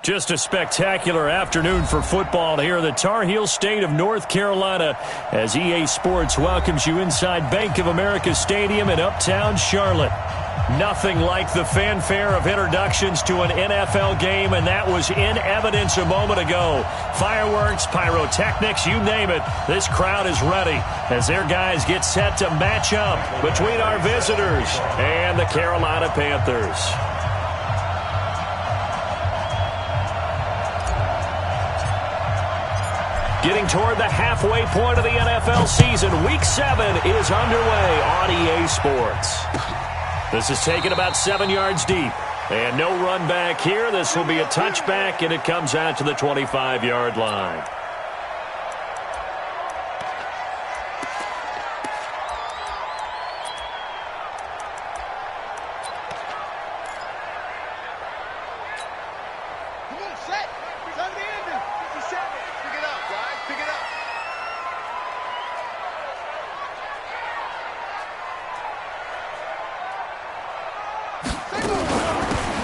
Just a spectacular afternoon for football here in the Tar Heel state of North Carolina as EA Sports welcomes you inside Bank of America Stadium in Uptown Charlotte. Nothing like the fanfare of introductions to an NFL game, and that was in evidence a moment ago. Fireworks, pyrotechnics, you name it. This crowd is ready as their guys get set to match up between our visitors and the Carolina Panthers. Getting toward the halfway point of the NFL season, Week 7 is underway on EA Sports. This is taken about 7 yards deep. And no run back here. This will be a touchback, and it comes out to the 25-yard line.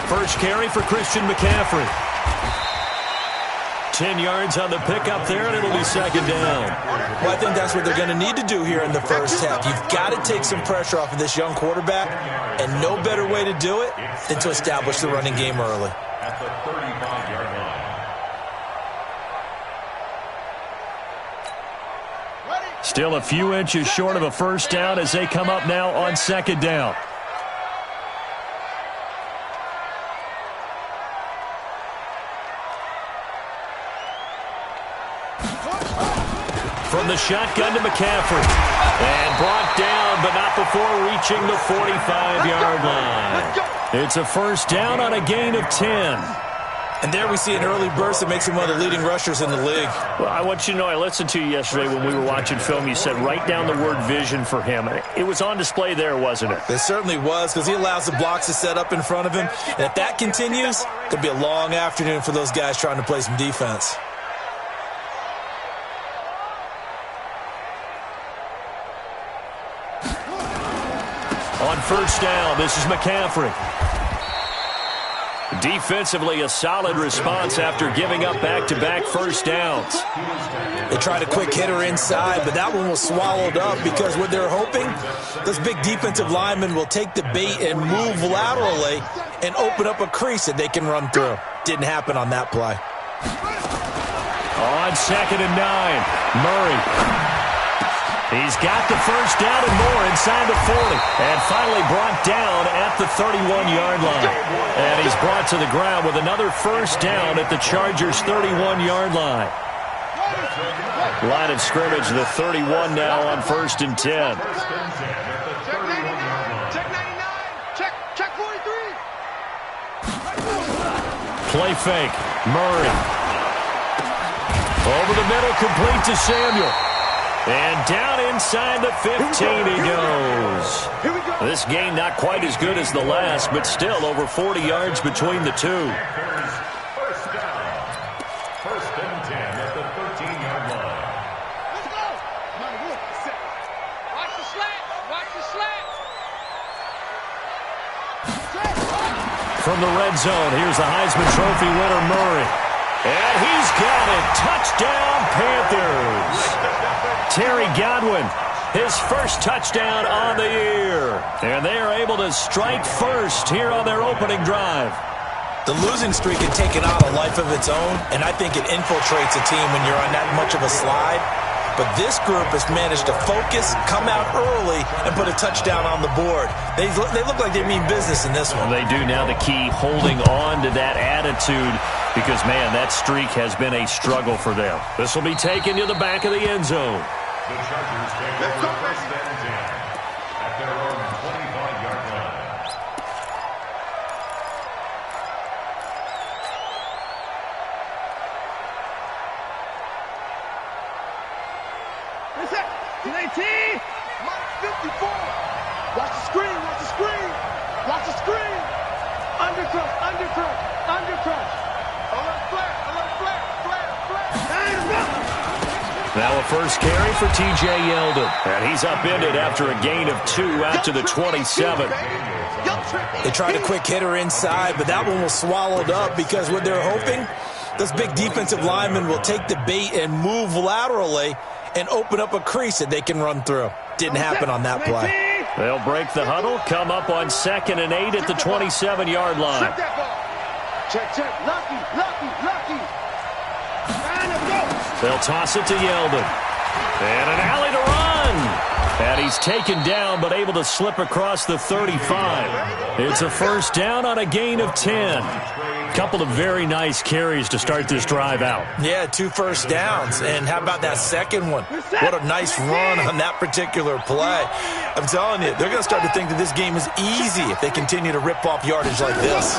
First carry for Christian McCaffrey. 10 yards on the pickup there, and it'll be second down. Well, I think that's what they're going to need to do here in the first half. You've got to take some pressure off of this young quarterback, and no better way to do it than to establish the running game early. At the 35-yard line. Still a few inches short of a first down as they come up now on second down. From the shotgun to McCaffrey. And brought down, but not before reaching the 45-yard line. It's a first down on a gain of 10. And there we see an early burst that makes him one of the leading rushers in the league. Well, I want you to know, I listened to you yesterday when we were watching film. You said write down the word vision for him. It was on display there, wasn't it? It certainly was, because he allows the blocks to set up in front of him. And if that continues, it could be a long afternoon for those guys trying to play some defense. On first down, this is McCaffrey. Defensively, a solid response after giving up back-to-back first downs. They tried a quick hitter inside, but that one was swallowed up because what they're hoping, those big defensive linemen will take the bait and move laterally and open up a crease that they can run through. Didn't happen on that play. On second and 9, Murray. He's got the first down and more inside the 40. And finally brought down at the 31-yard line. And he's brought to the ground with another first down at the Chargers' 31-yard line. Line of scrimmage, the 31 now on first and 10. Check 99. Check 43. Play fake. Murray. Over the middle, complete to Samuel. And down inside the 15 he goes. This game not quite as good as the last, but still over 40 yards between the two. First down. First and 10 at the 13-yard line. Let's go. Watch the slant. Watch the slant. From the red zone, here's the Heisman Trophy winner, Murray. And he's got it. Touchdown, Panthers. Terry Godwin, his first touchdown on the year. And they are able to strike first here on their opening drive. The losing streak had taken on a life of its own, and I think it infiltrates a team when you're on that much of a slide. But this group has managed to focus, come out early, and put a touchdown on the board. They look like they mean business in this one. They do. Now the key, holding on to that attitude, because, man, that streak has been a struggle for them. This will be taken to the back of the end zone. The Chargers take over first and 10 at their own 25-yard line. What's that? 19. Minus 54. Watch the screen. Watch the screen. Watch the screen. Undercut. Undercut. Undercut. Alert flare. Alert flare. Flare. Flare. Now a first carry for T.J. Yeldon. And he's upended after a gain of 2 out to the 27. They tried a quick hitter inside, but that one was swallowed up because what they're hoping, those big defensive linemen will take the bait and move laterally and open up a crease that they can run through. Didn't happen on that play. They'll break the huddle, come up on 2nd and 8 at the 27-yard line. Check. Lucky. They'll toss it to Yeldon. And an alley to run. And he's taken down, but able to slip across the 35. It's a first down on a gain of 10. Couple of very nice carries to start this drive out. Yeah, 2 first downs. And how about that second one? What a nice run on that particular play. I'm telling you, they're going to start to think that this game is easy if they continue to rip off yardage like this.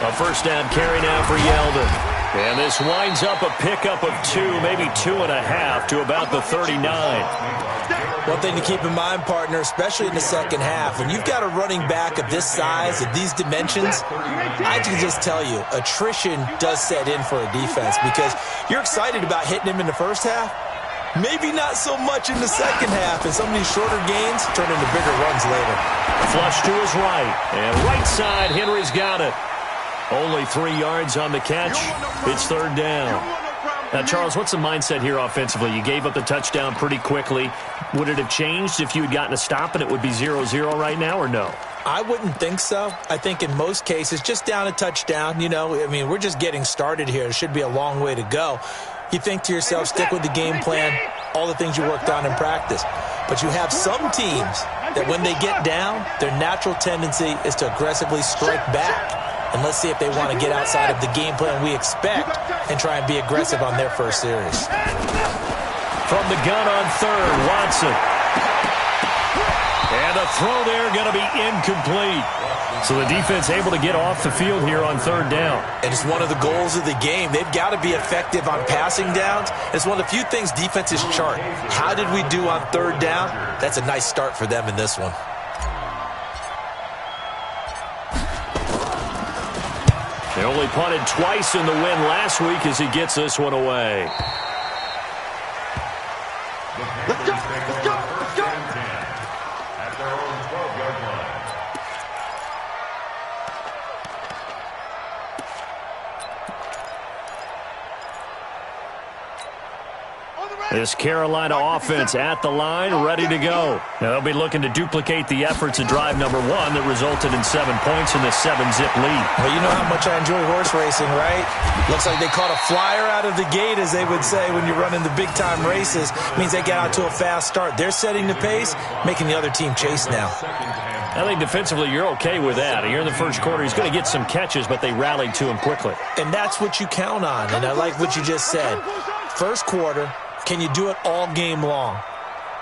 A first down carry now for Yeldon. And this winds up a pickup of 2, maybe 2.5 to about the 39. One thing to keep in mind, partner, especially in the second half, when you've got a running back of this size, of these dimensions, I can just tell you, attrition does set in for a defense because you're excited about hitting him in the first half. Maybe not so much in the second half, and some of these shorter gains turn into bigger runs later. Flush to his right, and right side, Henry's got it. Only 3 yards on the catch. It's third down. Now, Charles, what's the mindset here offensively? You gave up the touchdown pretty quickly. Would it have changed if you had gotten a stop and it would be 0-0 right now, or no? I wouldn't think so. I think in most cases, just down a touchdown, we're just getting started here. It should be a long way to go. You think to yourself, stick with the game plan, all the things you worked on in practice. But you have some teams that when they get down, their natural tendency is to aggressively strike back. And let's see if they want to get outside of the game plan we expect and try and be aggressive on their first series. From the gun on third, Watson. And a throw there going to be incomplete. So the defense able to get off the field here on third down. And it's one of the goals of the game. They've got to be effective on passing downs. It's one of the few things defenses chart. How did we do on third down? That's a nice start for them in this one. They only punted twice in the win last week as he gets this one away. Let's go. At their own 12-yard line. This Carolina offense at the line, ready to go. Now they'll be looking to duplicate the efforts of drive number 1 that resulted in 7 points in the 7-zip lead. Well, you know how much I enjoy horse racing, right? Looks like they caught a flyer out of the gate, as they would say when you're running the big-time races. Means they get out to a fast start. They're setting the pace, making the other team chase now. I think defensively you're okay with that. Here in the first quarter, he's going to get some catches, but they rallied to him quickly. And that's what you count on, and I like what you just said. First quarter, can you do it all game long?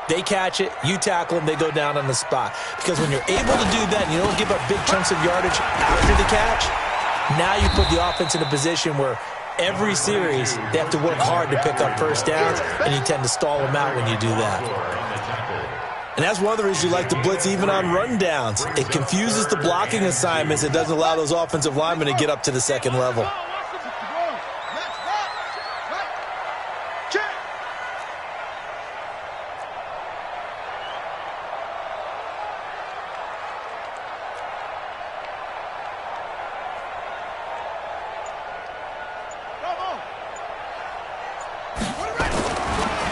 They catch it, you tackle them, they go down on the spot. Because when you're able to do that and you don't give up big chunks of yardage after the catch, now you put the offense in a position where every series they have to work hard to pick up first downs, and you tend to stall them out when you do that. And that's one of the reasons you like to blitz even on run downs. It confuses the blocking assignments. It doesn't allow those offensive linemen to get up to the second level.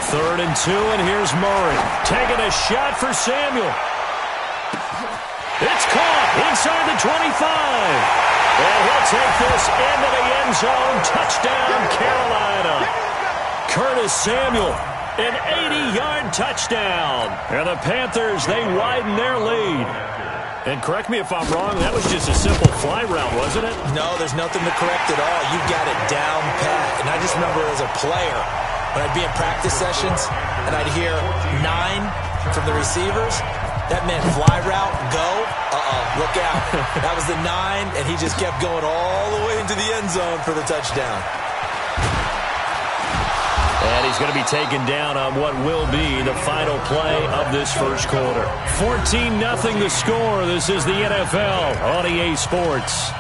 Third and 2, and here's Murray. Taking a shot for Samuel. It's caught inside the 25. And he'll take this into the end zone. Touchdown, Carolina. Curtis Samuel, an 80-yard touchdown. And the Panthers, they widen their lead. And correct me if I'm wrong, that was just a simple fly route, wasn't it? No, there's nothing to correct at all. You've got it down pat. And I just remember as a player, when I'd be in practice sessions and I'd hear 9 from the receivers, that meant fly route, go, look out. That was the 9, and he just kept going all the way into the end zone for the touchdown. And he's going to be taken down on what will be the final play of this first quarter. 14-0 the score. This is the NFL on EA Sports.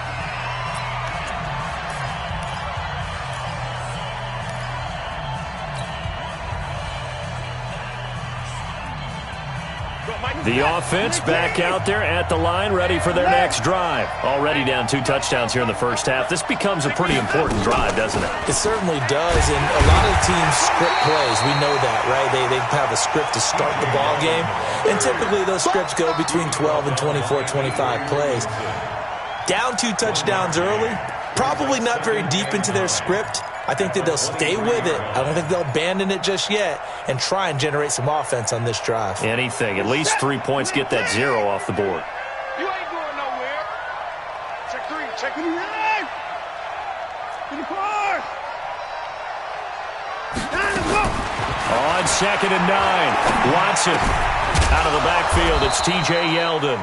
The offense back out there at the line, ready for their next drive. Already down 2 touchdowns here in the first half. This becomes a pretty important drive, doesn't it? It certainly does, and a lot of teams script plays. We know that, right? They have a script to start the ball game, and typically those scripts go between 12 and 24, 25 plays. Down 2 touchdowns early, probably not very deep into their script. I think that they'll stay with it. I don't think they'll abandon it just yet and try and generate some offense on this drive. Anything. At least 3 points, get that 0 off the board. You ain't going nowhere. Check 3. Check 3. In the car. On 2nd and 9. Watson out of the backfield. It's T.J. Yeldon.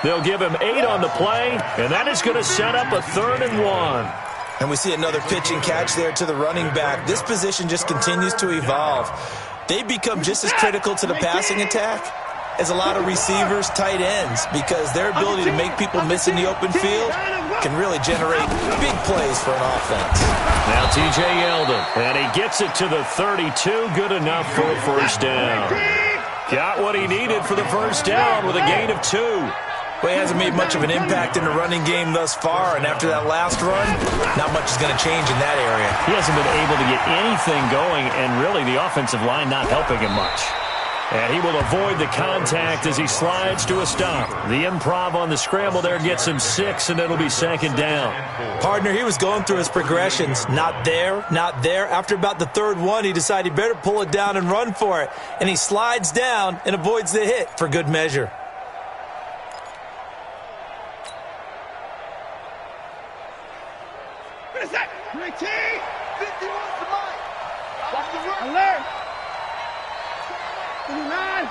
They'll give him 8 on the play, and that is going to set up a 3rd and 1. And we see another pitch and catch there to the running back. This position just continues to evolve. They become just as critical to the passing attack as a lot of receivers, tight ends, because their ability to make people miss in the open field can really generate big plays for an offense. Now T.J. Yeldon, and he gets it to the 32. Good enough for a first down. Got what he needed for the first down with a gain of 2. Well, he hasn't made much of an impact in the running game thus far, and after that last run, not much is going to change in that area. He hasn't been able to get anything going, and really the offensive line not helping him much. And he will avoid the contact as he slides to a stop. The improv on the scramble there gets him 6, and it'll be 2nd down. Partner, he was going through his progressions. Not there, not there. After about the 3rd one, he decided he better pull it down and run for it. And he slides down and avoids the hit for good measure. Alert! 29.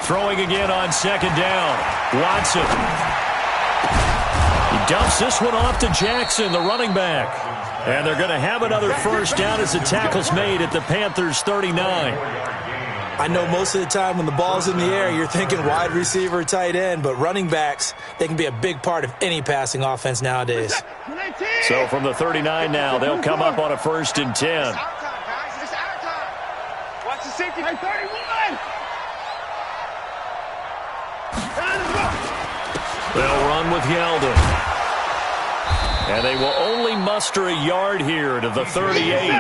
Throwing again on 2nd down. Watson. He dumps this one off to Jackson, the running back. And they're going to have another first down as the tackle's made at the Panthers' 39. I know most of the time when the ball's in the air, you're thinking wide receiver, tight end, but running backs, they can be a big part of any passing offense nowadays. So from the 39 now, they'll come up on a 1st and 10. It's our time, guys. It's our time. Watch the safety. 31. They'll run with Yeldon. And they will only muster a yard here to the 38.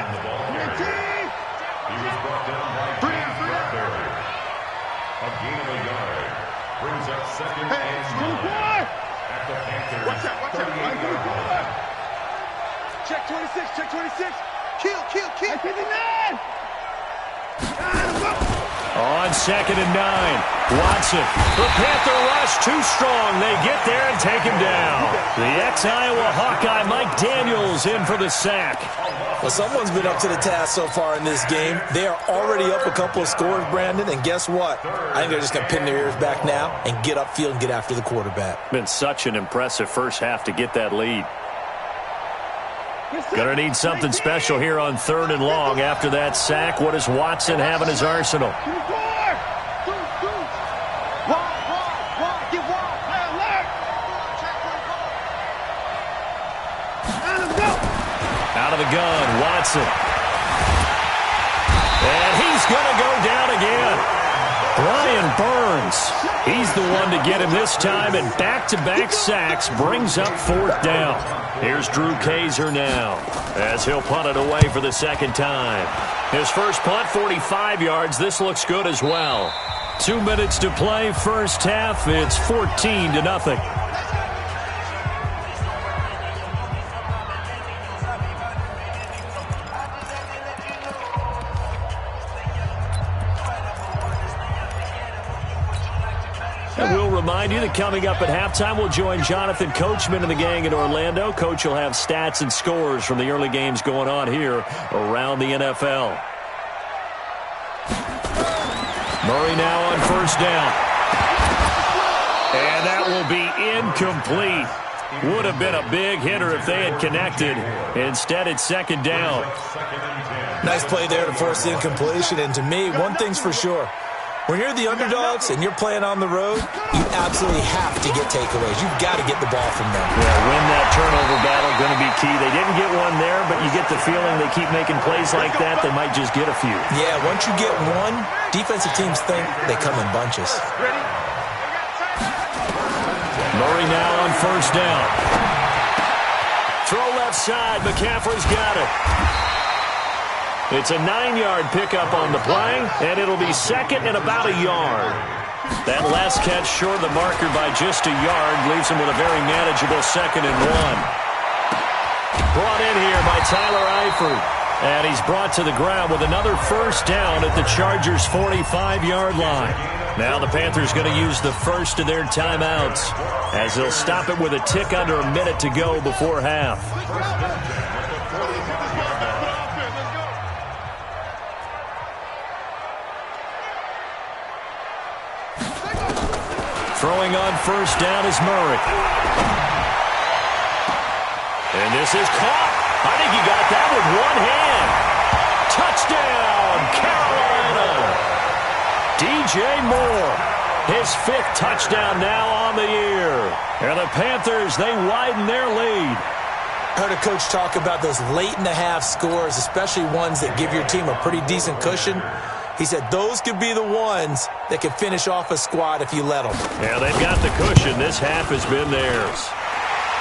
Brings up 2nd and 9 at the Panthers. Watch out. 38-yard. Check 26. Check 26. Kill. 59. On 2nd and 9, Watson. The Panther rush too strong. They get there and take him down. The ex-Iowa Hawkeye Mike Daniels in for the sack. Well, someone's been up to the task so far in this game. They are already up a couple of scores, Brandon, and guess what? I think they're just going to pin their ears back now and get upfield and get after the quarterback. Been such an impressive first half to get that lead. Gonna need something special here on 3rd and long. After that sack, what does Watson have in his arsenal? Get wild. Alert. Out of the gun, Watson. And he's going to go down again. Brian Burns. He's the one to get him this time, and back-to-back sacks brings up 4th down. Here's Drew Kaiser now as he'll punt it away for the 2nd time. His first punt, 45 yards. This looks good as well. 2 minutes to play, first half. It's 14-0. And we'll remind you that coming up at halftime, we'll join Jonathan Coachman and the gang in Orlando. Coach will have stats and scores from the early games going on here around the NFL. Murray now on 1st down. And that will be incomplete. Would have been a big hitter if they had connected. Instead, it's 2nd down. Nice play there to force the incompletion. And to me, one thing's for sure. When you're the underdogs and you're playing on the road, you absolutely have to get takeaways. You've got to get the ball from them. Yeah, win that turnover battle, going to be key. They didn't get one there, but you get the feeling they keep making plays like that, they might just get a few. Yeah, once you get one, defensive teams think they come in bunches. Murray now on first down. Throw left side. McCaffrey's got it. It's a 9-yard pickup on the play, and it'll be second and about a yard. That last catch short of the marker by just a yard leaves him with a very manageable 2nd and 1. Brought in here by Tyler Eifert. And he's brought to the ground with another first down at the Chargers' 45-yard line. Now the Panthers going to use the first of their timeouts as they'll stop it with a tick under a minute to go before half. Throwing on first down is Murray. And this is caught. I think he got that with one hand. Touchdown, Carolina. DJ Moore, his 5th touchdown now on the year. And the Panthers, they widen their lead. I heard a coach talk about those late-in-the-half scores, especially ones that give your team a pretty decent cushion. He said those could be the ones that can finish off a squad if you let them. Yeah, they've got the cushion. This half has been theirs.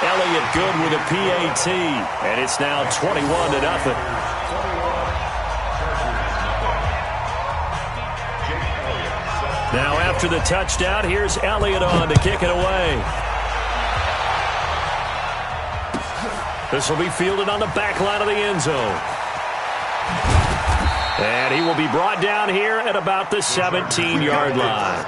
Elliott good with a PAT, and it's now 21-0. Now after the touchdown, here's Elliott on to kick it away. This will be fielded on the back line of the end zone. And he will be brought down here at about the 17-yard line.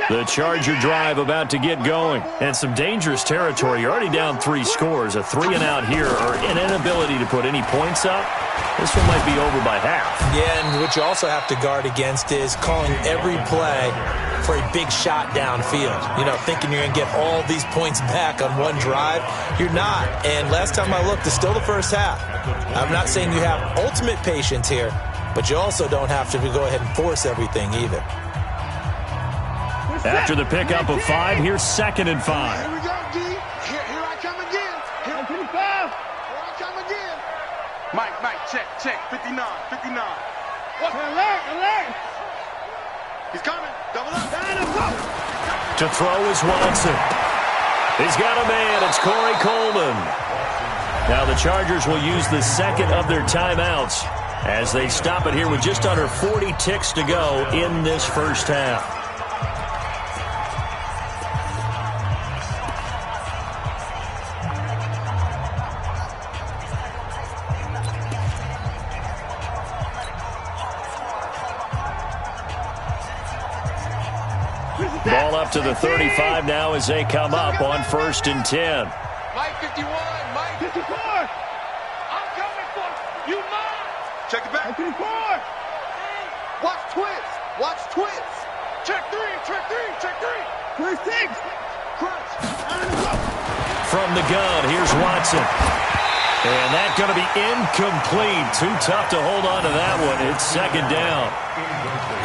The Charger drive about to get going. And some dangerous territory. You're already down 3 scores. A 3-and-out here or an inability to put any points up. This one might be over by half. Yeah, and what you also have to guard against is calling every play for a big shot downfield. You know, thinking you're going to get all these points back on one drive. You're not. And last time I looked, it's still the first half. I'm not saying you have ultimate patience here, but you also don't have to go ahead and force everything either. After the pickup of 5, here's 2nd and 5. Here we go, D. Here I come again. Here I come again. Mike, check. 59. What? Alert. He's coming. Double up. To throw is Watson. He's got a man. It's Corey Coleman. Now the Chargers will use the 2nd of their timeouts as they stop it here with just under 40 ticks to go in this first half. Ball up to the 35 now as they come up on 1st and 10. Mike 51. Mike 54. I'm coming for you, Mike. Check it back. 54. Watch twins. Check 3. 26. Crunch. From the gun, here's Watson. And that's going to be incomplete. Too tough to hold on to that one. It's 2nd down.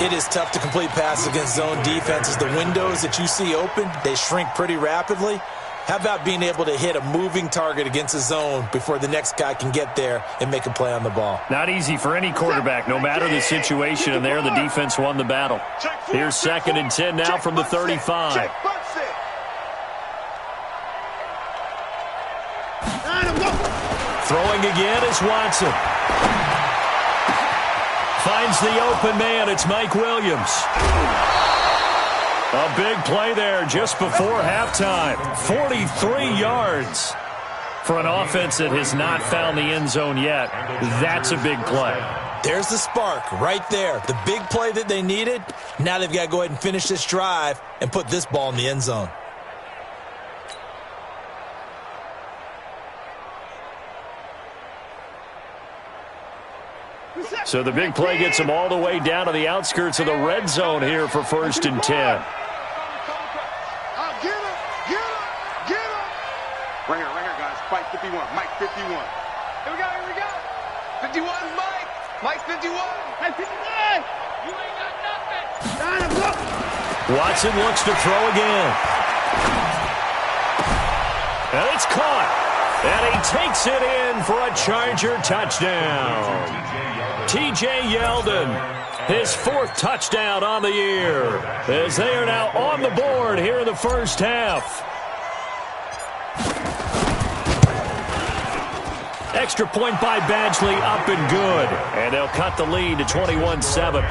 It is tough to complete passes against zone defenses. The windows that you see open, they shrink pretty rapidly. How about being able to hit a moving target against a zone before the next guy can get there and make a play on the ball? Not easy for any quarterback, no matter the situation, and there the defense won the battle. Here's 2nd and 10 now from the 35. Throwing again is Watson. Finds the open man. It's Mike Williams. A big play there just before halftime. 43 yards for an offense that has not found the end zone yet. That's a big play. There's the spark right there. The big play that they needed. Now they've got to go ahead and finish this drive and put this ball in the end zone. So the big play gets them all the way down to the outskirts of the red zone here for 1st and 10. Right here, guys. Fight 51. Mike 51. Here we go, here we go. 51, Mike. Mike's 51. Mike 59. You ain't got nothing. Watson looks to throw again. And it's caught. And he takes it in for a Charger touchdown. T.J. Yeldon, his 4th touchdown on the year, as they are now on the board here in the first half. Extra point by Badgley, up and good. And they'll cut the lead to 21-7.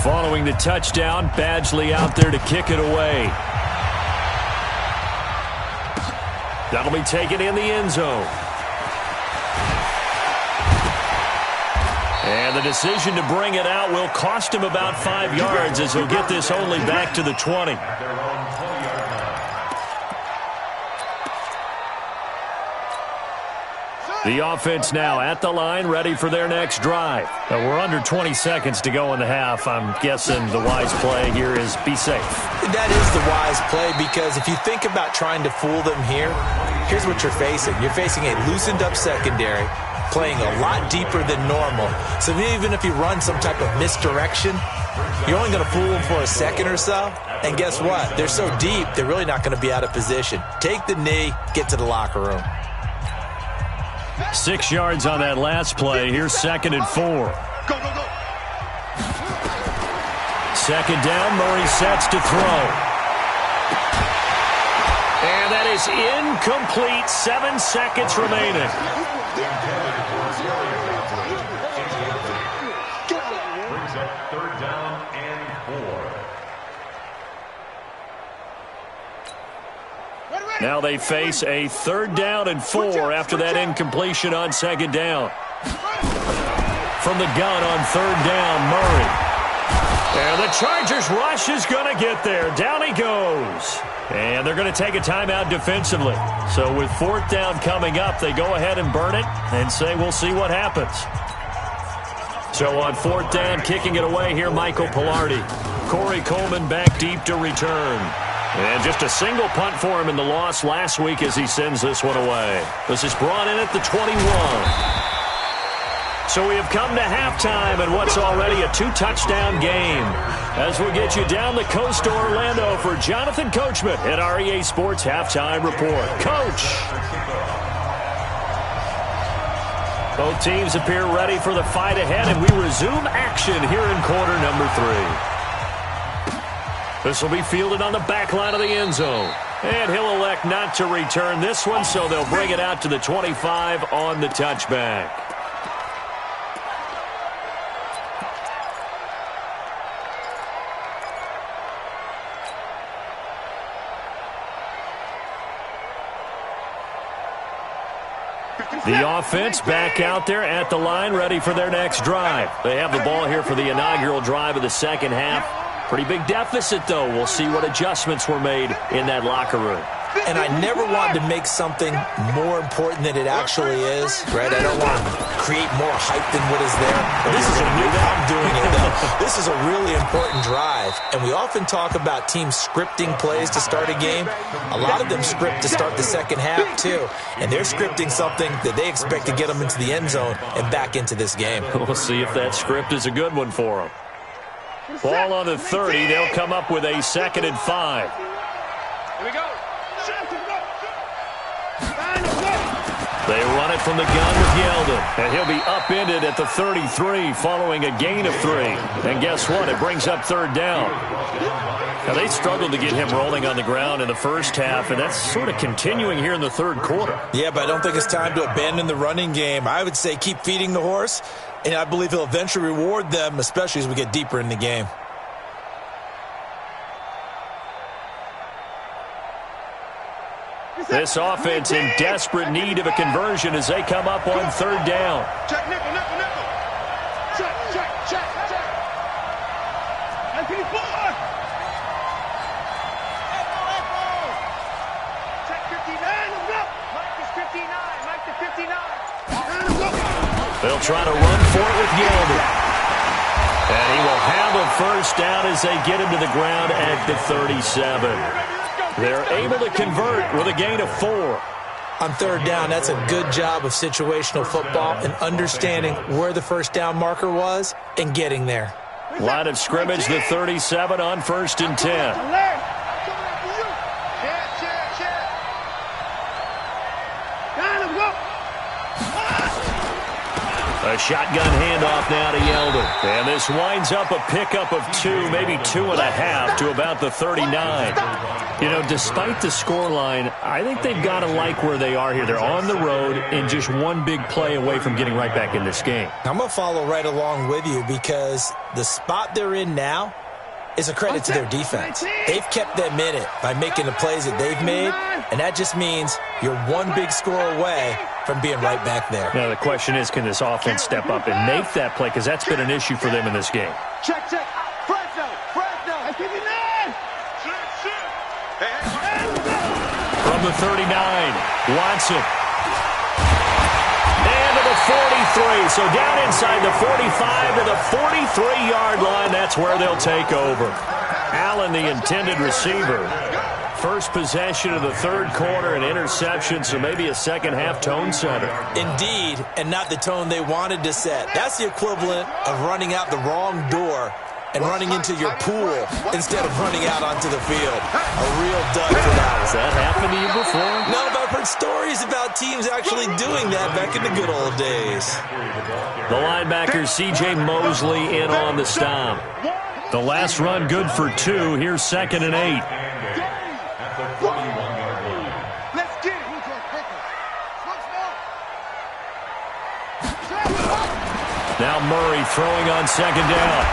Following the touchdown, Badgley out there to kick it away. That'll be taken in the end zone. And the decision to bring it out will cost him about 5 yards, as he'll get this only back to the 20. The offense now at the line, ready for their next drive. We're under 20 seconds to go in the half. I'm guessing the wise play here is be safe. That is the wise play, because if you think about trying to fool them here, here's what you're facing. You're facing a loosened up secondary, playing a lot deeper than normal. So even if you run some type of misdirection, you're only going to fool them for a second or so. And guess what? They're so deep, they're really not going to be out of position. Take the knee, get to the locker room. 6 yards on that last play. Here's 2nd and 4. Go, go, go. 2nd down, Murray sets to throw. And that is incomplete. 7 seconds remaining. Brings up 3rd down and 4. Now they face a 3rd down and 4 after that incompletion on 2nd down. From the gun on 3rd down, Murray. And the Chargers rush is going to get there. Down he goes. And they're going to take a timeout defensively. So with 4th down coming up, they go ahead and burn it and say we'll see what happens. So on 4th down, kicking it away here, Michael Pilardi. Corey Coleman back deep to return. And just a single punt for him in the loss last week as he sends this one away. This is brought in at the 21. So we have come to halftime in what's already a 2-touchdown game. As we get you down the coast to Orlando for Jonathan Coachman at our EA Sports Halftime Report. Coach! Both teams appear ready for the fight ahead, and we resume action here in quarter number 3. This will be fielded on the back line of the end zone. And he'll elect not to return this one, so they'll bring it out to the 25 on the touchback. The offense back out there at the line, ready for their next drive. They have the ball here for the inaugural drive of the second half. Pretty big deficit, though. We'll see what adjustments were made in that locker room. And I never wanted to make something more important than it actually is, right? I don't want to create more hype than what is there. But this is I'm doing it, though. This is a really important drive. And we often talk about teams scripting plays to start a game. A lot of them script to start the second half, too. And they're scripting something that they expect to get them into the end zone and back into this game. We'll see if that script is a good one for them. Ball on the 30. They'll come up with a 2nd and 5. Here we go. They run it from the gun with Yeldon. And he'll be upended at the 33 following a gain of 3. And guess what? It brings up 3rd down. Now, they struggled to get him rolling on the ground in the first half, and that's sort of continuing here in the 3rd quarter. Yeah, but I don't think it's time to abandon the running game. I would say keep feeding the horse, and I believe he'll eventually reward them, especially as we get deeper in the game. This offense in desperate need of a conversion as they come up on 3rd down. Check, nickel, nickel, nickel. Check, check, check, check. And 54. Check 59, let's go. Mike is 59. Mike to 59. They'll try to run for it with Yeldon. And he will have a first down as they get him to the ground at the 37. They're able to convert with a gain of 4. On third down, that's a good job of situational football and understanding where the first down marker was and getting there. Line of scrimmage, the 37 on 1st and 10. A shotgun handoff now to Yeldon. And this winds up a pickup of 2, maybe 2.5 to about the 39. You know, despite the scoreline, I think they've got to like where they are here. They're on the road and just one big play away from getting right back in this game. I'm going to follow right along with you because the spot they're in now is a credit to their defense. They've kept them in it by making the plays that they've made, and that just means you're one big score away from being right back there. Now the question is, can this offense step up and make that play? Because that's been an issue for them in this game. Check. Fresno. From the 39, Watson. And to the 43. So down inside the 45 to the 43-yard line. That's where they'll take over. Allen, the intended receiver. First possession of the third quarter, an interception, so maybe a second-half tone setter. Indeed, and not the tone they wanted to set. That's the equivalent of running out the wrong door and running into your pool instead of running out onto the field. A real dud for that. Has that happened to you before? No, but I've heard stories about teams actually doing that back in the good old days. The linebacker, C.J. Mosley, in on the stop. The last run good for 2. Here's 2nd and 8. Let's get it. Now Murray throwing on 2nd down.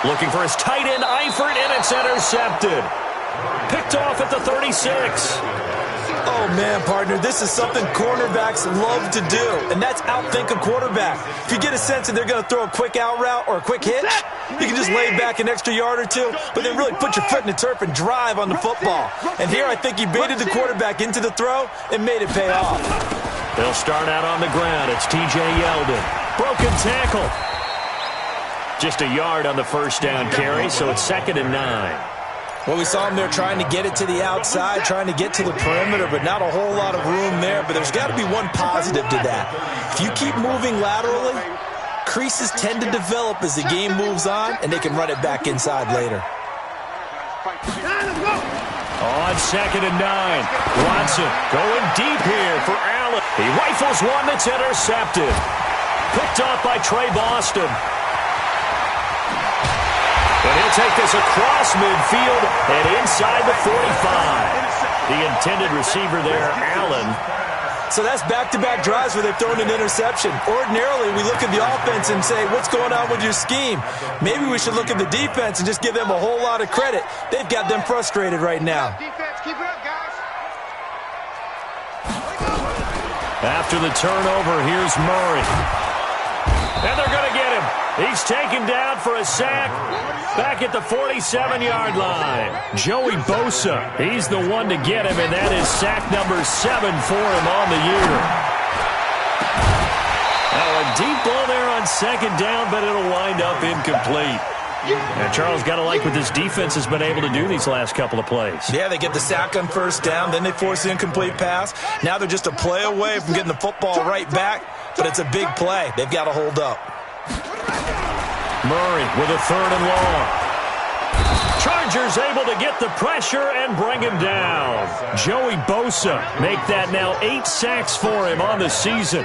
Looking for his tight end, Eifert, and it's intercepted. Picked off at the 36. Oh, man, partner, this is something cornerbacks love to do, and that's outthink a quarterback. If you get a sense that they're going to throw a quick out route or a quick hitch, you can just lay back an extra yard or 2, but then really put your foot in the turf and drive on the football. And here I think he baited the quarterback into the throw and made it pay off. They'll start out on the ground. It's T.J. Yeldon. Broken tackle. Just a yard on the first down carry, so it's 2nd and 9. Well, we saw him there trying to get it to the outside, trying to get to the perimeter, but not a whole lot of room there. But there's got to be one positive to that. If you keep moving laterally, creases tend to develop as the game moves on, and they can run it back inside later. On 2nd and 9, Watson going deep here for Allen. He rifles one that's intercepted. Picked off by Trey Boston. And he'll take this across midfield and inside the 45. The intended receiver there, Allen. So that's back-to-back drives where they've thrown an interception. Ordinarily, we look at the offense and say, what's going on with your scheme? Maybe we should look at the defense and just give them a whole lot of credit. They've got them frustrated right now. Defense, keep it up, guys. After the turnover, here's Murray. And they're going to get him. He's taken down for a sack back at the 47-yard line. Joey Bosa, he's the one to get him, and that is sack number 7 for him on the year. Now a deep ball there on 2nd down, but it'll wind up incomplete. And Charles, got to like what this defense has been able to do these last couple of plays. Yeah, they get the sack on first down, then they force the incomplete pass. Now they're just a play away from getting the football right back, but it's a big play. They've got to hold up. Murray with a 3rd and long. Chargers able to get the pressure and bring him down. Joey Bosa make that now 8 sacks for him on the season.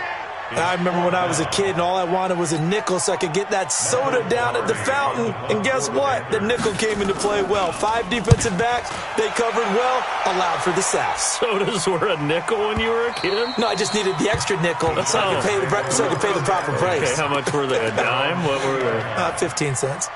I remember when I was a kid and all I wanted was a nickel so I could get that soda down at the fountain. And guess what? The nickel came into play well. 5 defensive backs, they covered well, allowed for the sacks. Sodas were a nickel when you were a kid? No, I just needed the extra nickel so I could pay the proper price. Okay, how much were they? A dime? What were they? 15 cents.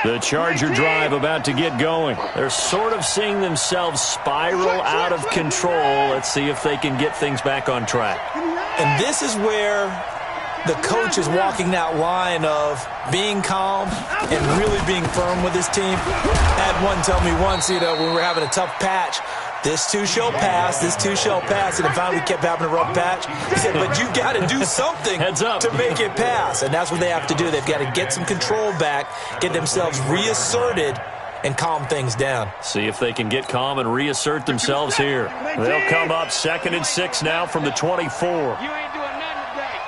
The Charger drive about to get going. They're sort of seeing themselves spiral out of control. Let's see if they can get things back on track. And this is where the coach is walking that line of being calm and really being firm with his team. I had one tell me once, when we were having a tough patch, This too shall pass. This too shall pass. And finally we kept having a rough patch. He said, but you got to do something to make it pass. And that's what they have to do. They've got to get some control back, get themselves reasserted, and calm things down. See if they can get calm and reassert themselves here. They'll come up 2nd and 6 now from the 24. You ain't doing nothing today.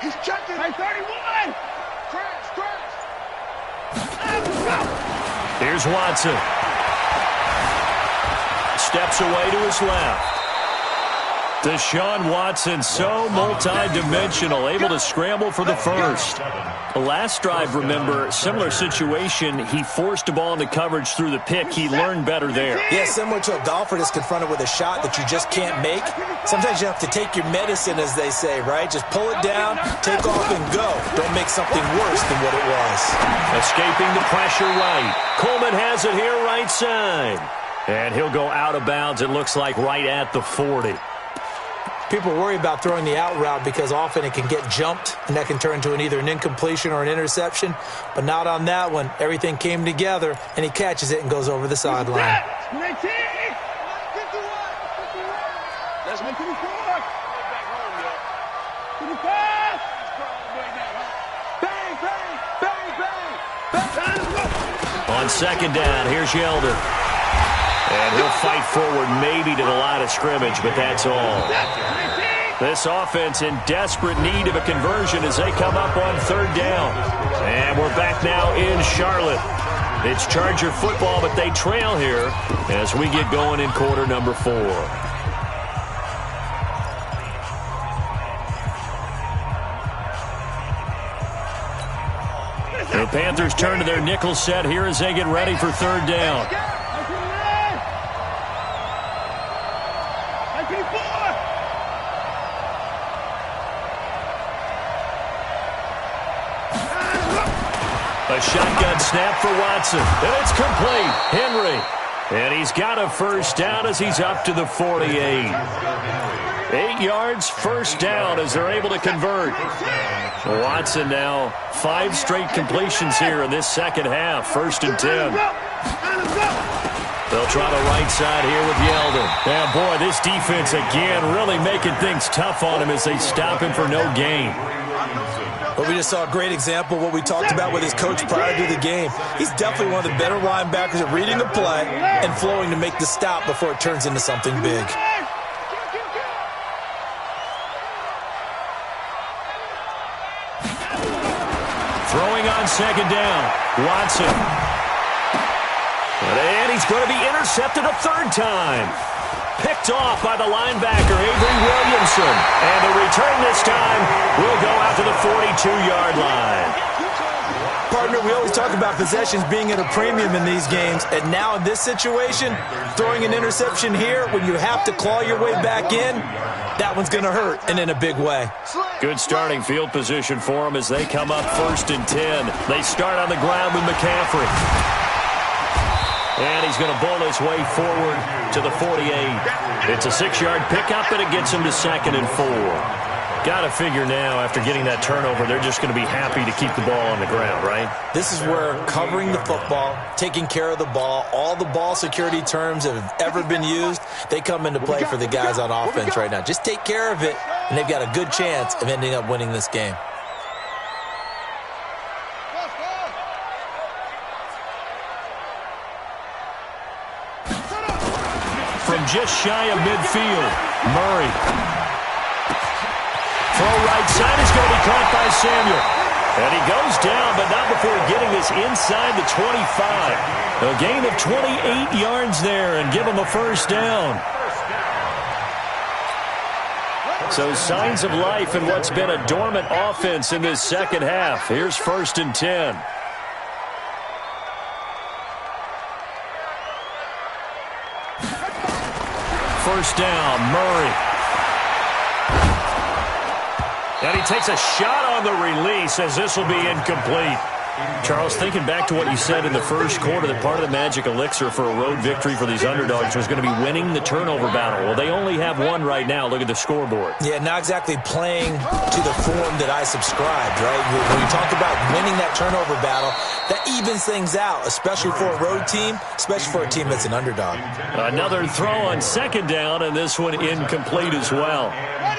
He's checking. Hey, 31. Here's Watson. Steps away to his left. Deshaun Watson, so multi-dimensional, able to scramble for the first. The last drive, remember, similar situation. He forced a ball into coverage through the pick. He learned better there. Yeah, similar to a golfer that's confronted with a shot that you just can't make. Sometimes you have to take your medicine, as they say, right? Just pull it down, take off, and go. Don't make something worse than what it was. Escaping the pressure right. Coleman has it here right side. And he'll go out of bounds, it looks like, right at the 40. People worry about throwing the out route because often it can get jumped, and that can turn into either an incompletion or an interception. But not on that one. Everything came together, and he catches it and goes over the sideline. Let's make it forward. Back home, yo. To the pass. Bang, bang, bang, bang, bang. On 2nd down, here's Yeldon. And he'll fight forward maybe to the line of scrimmage, but that's all. This offense in desperate need of a conversion as they come up on 3rd down. And we're back now in Charlotte. It's Charger football, but they trail here as we get going in quarter number 4. The Panthers turn to their nickel set here as they get ready for 3rd down. A shotgun snap for Watson, and it's complete. Henry, and he's got a first down as he's up to the 48. 8 yards, first down as they're able to convert. Watson now 5 straight completions here in this second half. 1st and 10. They'll try the right side here with Yeldon. Yeah, boy, this defense again really making things tough on him as they stop him for no gain. But we just saw a great example of what we talked about with his coach prior to the game. He's definitely one of the better linebackers at reading the play and flowing to make the stop before it turns into something big. Throwing on 2nd down, Watson. And he's going to be intercepted a 3rd time. Picked off by the linebacker, Avery Williamson. And the return this time will go out to the 42-yard line. Partner, we always talk about possessions being at a premium in these games. And now in this situation, throwing an interception here when you have to claw your way back in, that one's going to hurt, and in a big way. Good starting field position for them as they come up 1st and 10. They start on the ground with McCaffrey. And he's going to bowl his way forward to the 48. It's a 6-yard pickup, and it gets him to 2nd and 4. Got to figure now, after getting that turnover, they're just going to be happy to keep the ball on the ground, right? This is where covering the football, taking care of the ball, all the ball security terms that have ever been used, they come into play for the guys on offense right now. Just take care of it, and they've got a good chance of ending up winning this game. From just shy of midfield, Murray. Throw right side is going to be caught by Samuel. And he goes down, but not before getting this inside the 25. A gain of 28 yards there and give him a first down. So signs of life in what's been a dormant offense in this second half. Here's 1st and 10. First down, Murray. And he takes a shot on the release as this will be incomplete. Charles, thinking back to what you said in the first quarter, that part of the magic elixir for a road victory for these underdogs was going to be winning the turnover battle. Well, they only have one right now. Look at the scoreboard. Yeah, not exactly playing to the form that I subscribed, right? When you talk about winning that turnover battle, that evens things out, especially for a road team, especially for a team that's an underdog. Another throw on second down, and this one incomplete as well.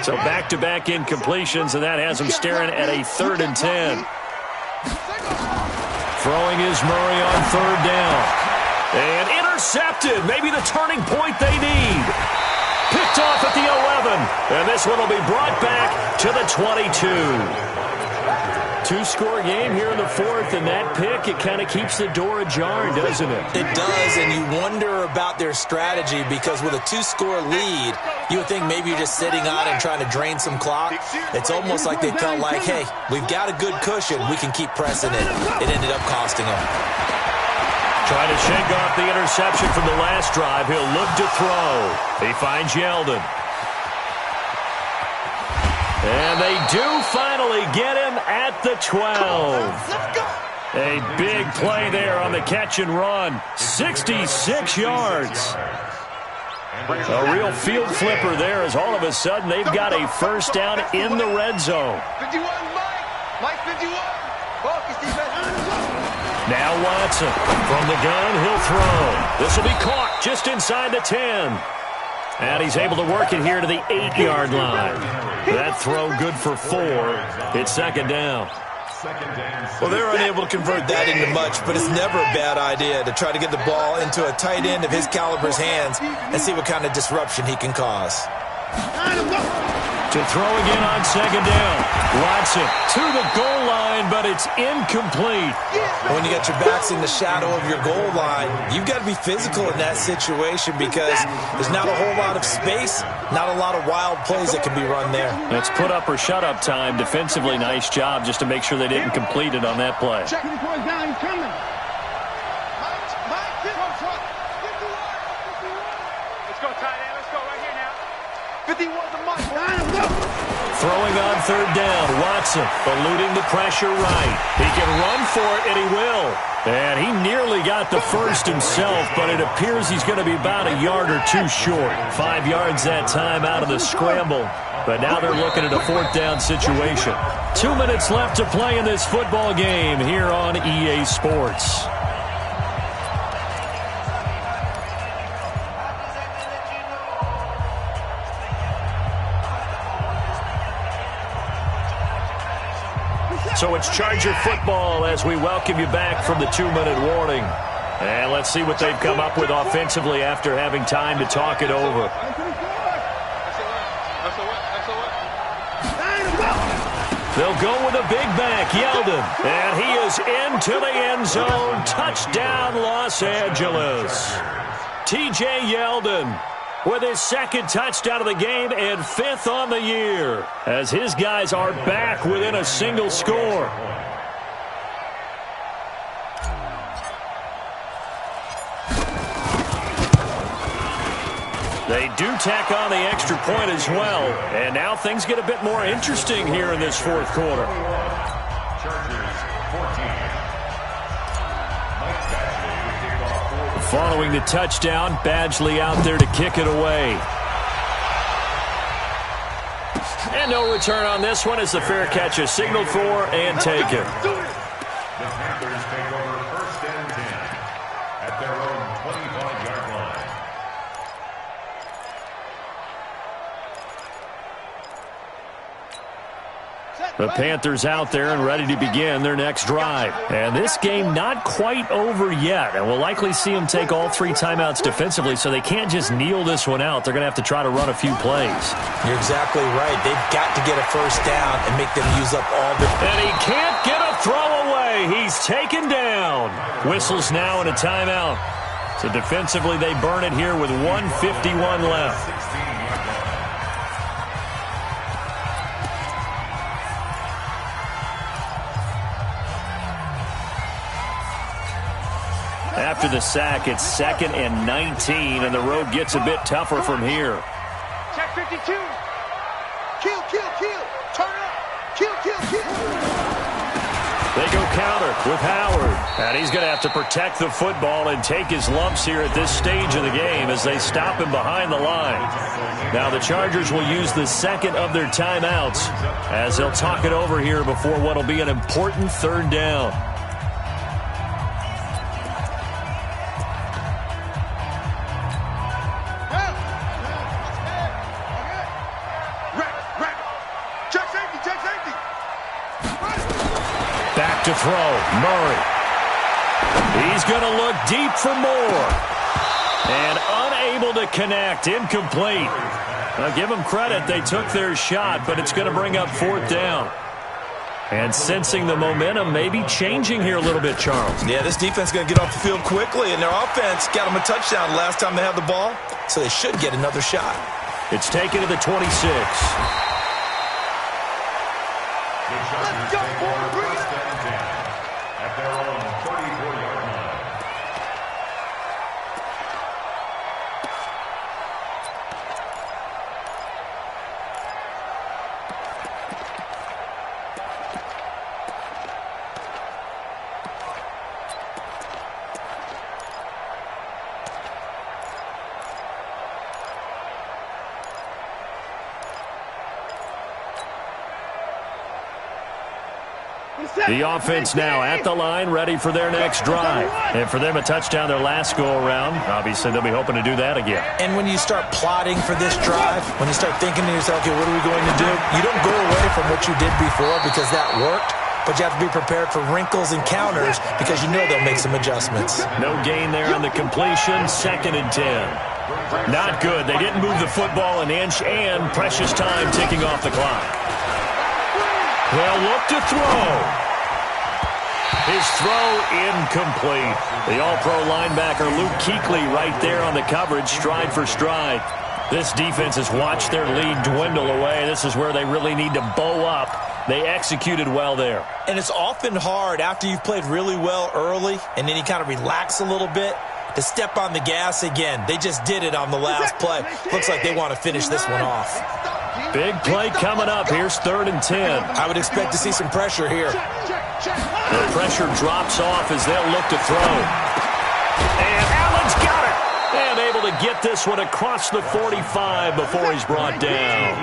So back-to-back incompletions, and that has them staring at a 3rd and 10. Throwing is Murray on 3rd down. And intercepted. Maybe the turning point they need. Picked off at the 11. And this one will be brought back to the 22. Two-score game here in the 4th, and that pick, it kind of keeps the door ajar, doesn't it? It does, and you wonder about their strategy because with a 2-score lead, you would think maybe you're just sitting on and trying to drain some clock. It's almost like they felt like, hey, we've got a good cushion. We can keep pressing it. It ended up costing them. Trying to shake off the interception from the last drive. He'll look to throw. He finds Yeldon. And they do finally get him at the 12. A big play there on the catch and run. 66 yards. A real field flipper there as all of a sudden they've got a first down in the red zone. 51, Mike 51. Focus defense. Now Watson from the gun, he'll throw. This will be caught just inside the 10. And he's able to work it here to the 8-yard line. That throw good for 4. It's second down. Well, they're unable to convert that into much, but it's never a bad idea to try to get the ball into a tight end of his caliber's hands and see what kind of disruption he can cause. To throw again on second down. Watson to the goal line, but it's incomplete. When you got your backs in the shadow of your goal line, you've got to be physical in that situation because there's not a whole lot of space, not a lot of wild plays that can be run there. That's put up or shut up time. Defensively, nice job just to make sure they didn't complete it on that play. Check the point down, he's coming. Let's go, tight end. Let's go right here now. 51 to Mike. Throwing on third down, Watson eluding the pressure right. He can run for it, and he will. And he nearly got the first himself, but it appears he's going to be about a yard or two short. 5 yards that time out of the scramble. But now they're looking at a fourth down situation. 2 minutes left to play in this football game here on EA Sports. So it's Charger football as we welcome you back from the 2-minute warning. And let's see what they've come up with offensively after having time to talk it over. They'll go with a big back, Yeldon. And he is into the end zone. Touchdown, Los Angeles. TJ Yeldon with his second touchdown of the game and 5th on the year, as his guys are back within a single score. They do tack on the extra point as well, and now things get a bit more interesting here in this fourth quarter. Following the touchdown, Badgley out there to kick it away. And no return on this one as the fair catch is signaled for and taken. The Panthers take over first and 10 at their own 25-yard line. The Panthers out there and ready to begin their next drive. And this game not quite over yet. And we'll likely see them take all 3 timeouts defensively, so they can't just kneel this one out. They're going to have to try to run a few plays. You're exactly right. They've got to get a first down and make them use up all the... And he can't get a throw away. He's taken down. Whistles now in a timeout. So defensively, they burn it here with 1:51 left. After the sack, it's 2nd and 19, and the road gets a bit tougher from here. Check 52. Kill. Turn up. Kill. They go counter with Howard. And he's going to have to protect the football and take his lumps here at this stage of the game as they stop him behind the line. Now the Chargers will use the second of their timeouts as they'll talk it over here before what will be an important third down. Back to throw, Murray. He's going to look deep for more. And unable to connect, incomplete. Now give them credit, they took their shot, but it's going to bring up fourth down. And sensing the momentum maybe changing here a little bit, Charles. Yeah, this defense is going to get off the field quickly, and their offense got them a touchdown last time they had the ball, so they should get another shot. It's taken to the 26. Let's go, boy. First and 10 at their own 34-yard line. The offense now at the line, ready for their next drive. And for them, a touchdown their last go-around. Obviously, they'll be hoping to do that again. And when you start plotting for this drive, when you start thinking to yourself, okay, what are we going to do? You don't go away from what you did before because that worked, but you have to be prepared for wrinkles and counters because you know they'll make some adjustments. No gain there on the completion, 2nd and 10. Not good. They didn't move the football an inch, and precious time ticking off the clock. They'll look to throw. His throw incomplete. The all-pro linebacker Luke Kuechly right there on the coverage, stride for stride. This defense has watched their lead dwindle away. This is where they really need to bow up. They executed well there. And it's often hard after you've played really well early and then you kind of relax a little bit to step on the gas again. They just did it on the last play. Looks like they want to finish this one off. Big play coming up. Here's 3rd and 10. I would expect to see some pressure here. The pressure drops off as they'll look to throw. And Allen's got it. And able to get this one across the 45 before he's brought down.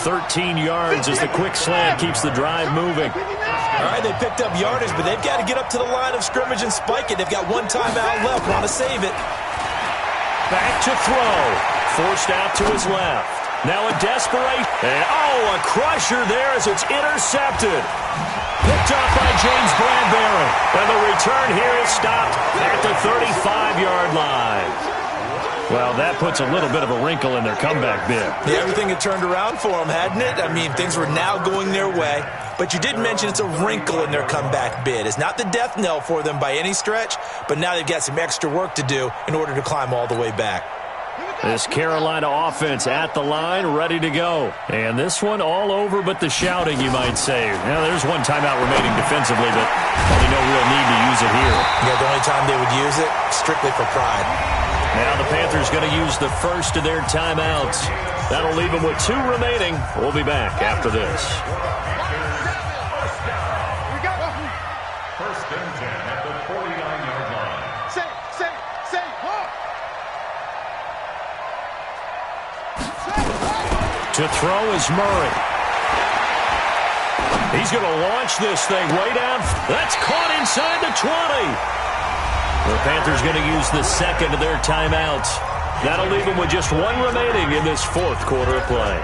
13 yards as the quick slant keeps the drive moving. All right, they picked up yardage, but they've got to get up to the line of scrimmage and spike it. They've got one timeout left. Want to save it. Back to throw. Forced out to his left. Now a desperate, and a crusher there as it's intercepted. Picked up by James Bradbury. And the return here is stopped at the 35-yard line. Well, that puts a little bit of a wrinkle in their comeback bid. Yeah, everything had turned around for them, hadn't it? I mean, things were now going their way. But you did mention it's a wrinkle in their comeback bid. It's not the death knell for them by any stretch, but now they've got some extra work to do in order to climb all the way back. This Carolina offense at the line, ready to go. And this one all over but the shouting, you might say. Now, there's one timeout remaining defensively, but probably no real need to use it here. Yeah, the only time they would use it, strictly for pride. Now the Panthers going to use the first of their timeouts. That'll leave them with 2 remaining. We'll be back after this. First and 10 at the 49-yard line. To throw is Murray. He's going to launch this thing way down. That's caught inside the 20. The Panthers going to use the second of their timeouts. That'll leave them with just 1 remaining in this 4th quarter of play.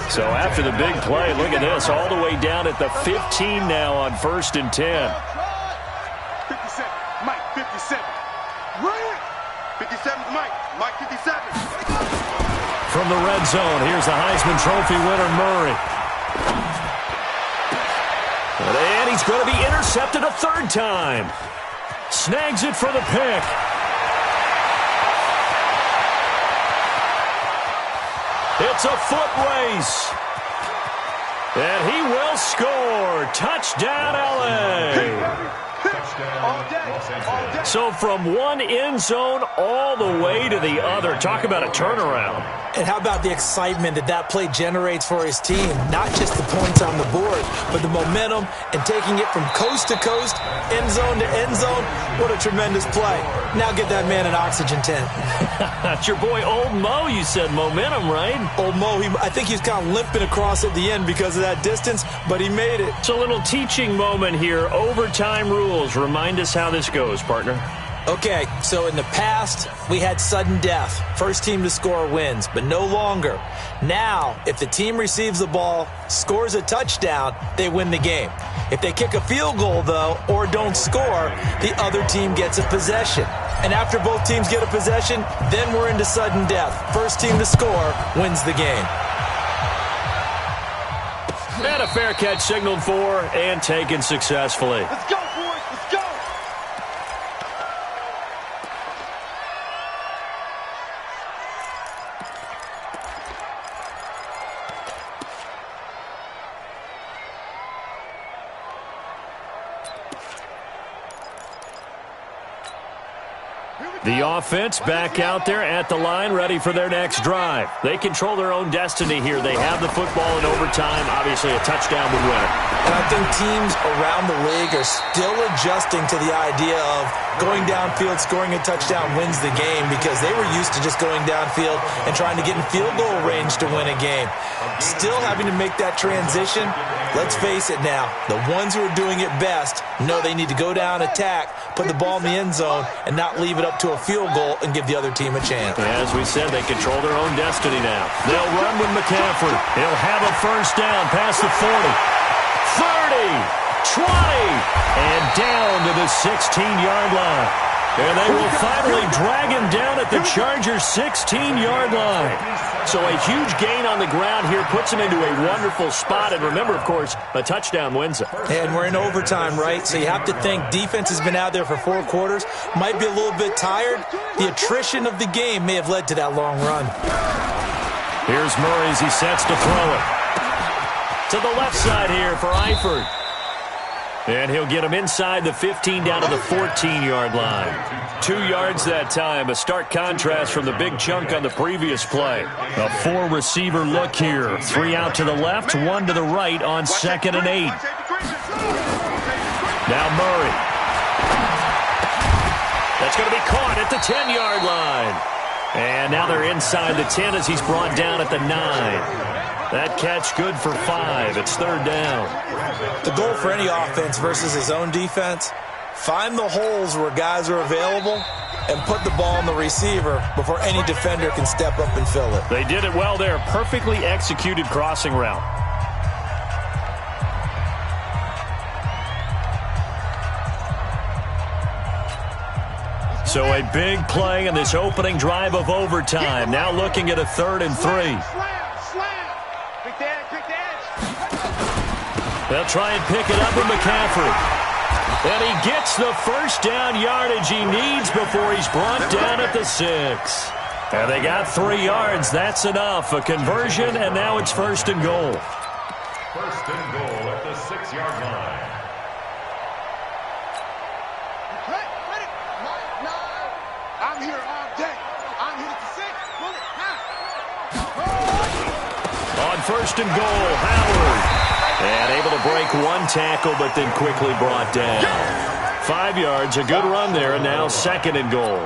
So after the big play, look at this, all the way down at the 15 now on 1st and 10. 57, Mike, 57. Right. 57's Mike, Mike 57. From the red zone, here's the Heisman Trophy winner, Murray. And he's going to be intercepted a 3rd time. Snags it for the pick. It's a foot race. And he will score. Touchdown, LA. So from one end zone all the way to the other. Talk about a turnaround. And how about the excitement that that play generates for his team? Not just the points on the board, but the momentum and taking it from coast to coast, end zone to end zone. What a tremendous play. Now get that man an oxygen tent. That's your boy Old Mo. You said momentum, right? Old Mo, I think he's kind of limping across at the end because of that distance, but he made it. It's a little teaching moment here. Overtime rules. Remind us how this goes, partner. Okay, so in the past, we had sudden death. First team to score wins, but no longer. Now, if the team receives the ball, scores a touchdown, they win the game. If they kick a field goal, though, or don't score, the other team gets a possession. And after both teams get a possession, then we're into sudden death. First team to score wins the game. And a fair catch signaled for and taken successfully. Let's go, boys. Let's go. The offense back out there at the line, ready for their next drive. They control their own destiny here. They have the football in overtime. Obviously, a touchdown would win it. And I think teams around the league are still adjusting to the idea of going downfield, scoring a touchdown wins the game because they were used to just going downfield and trying to get in field goal range to win a game. Still having to make that transition. Let's face it now, the ones who are doing it best know they need to go down, attack, put the ball in the end zone, and not leave it up to a field goal and give the other team a chance. As we said, they control their own destiny now. They'll run with McCaffrey. He'll have a first down past the 40, 30, 20, and down to the 16-yard line. And they will finally drag him down at the Chargers' 16-yard line. So a huge gain on the ground here puts him into a wonderful spot. And remember, of course, a touchdown wins it. And we're in overtime, right? So you have to think defense has been out there for 4 quarters, might be a little bit tired. The attrition of the game may have led to that long run. Here's Murray as he sets to throw it. To the left side here for Eifert. And he'll get him inside the 15 down to the 14-yard line. 2 yards that time. A stark contrast from the big chunk on the previous play. A 4-receiver look here. 3 out to the left, 1 to the right on 2nd and 8. Now Murray. That's going to be caught at the 10-yard line. And now they're inside the 10 as he's brought down at the 9. That catch good for 5. It's 3rd down. The goal for any offense versus his own defense, find the holes where guys are available and put the ball on the receiver before any defender can step up and fill it. They did it well there. Perfectly executed crossing route. So a big play in this opening drive of overtime. Now looking at a 3rd and 3. They'll try and pick it up with McCaffrey. And he gets the first down yardage he needs before he's brought down at the 6. And they got 3 yards. That's enough. A conversion, and now it's 1st and goal. 1st and goal at the 6-yard line. I'm here all day. I'm here at the 6. On 1st and goal, Howard. And able to break 1 tackle, but then quickly brought down. 5 yards, a good run there, and now 2nd and goal.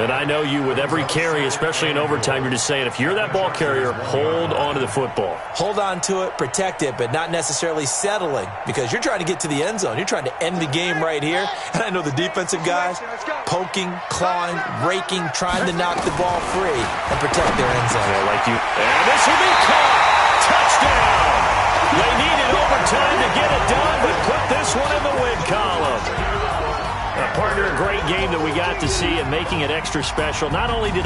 And I know you, with every carry, especially in overtime, you're just saying, if you're that ball carrier, hold on to the football. Hold on to it, protect it, but not necessarily settling, because you're trying to get to the end zone. You're trying to end the game right here. And I know the defensive guys poking, clawing, raking, trying to knock the ball free and protect their end zone. Yeah, like you. And this will be caught. Touchdown. They needed overtime to get it done, but put this one in the win column. Partner, a great game that we got to see, and making it extra special. Not only did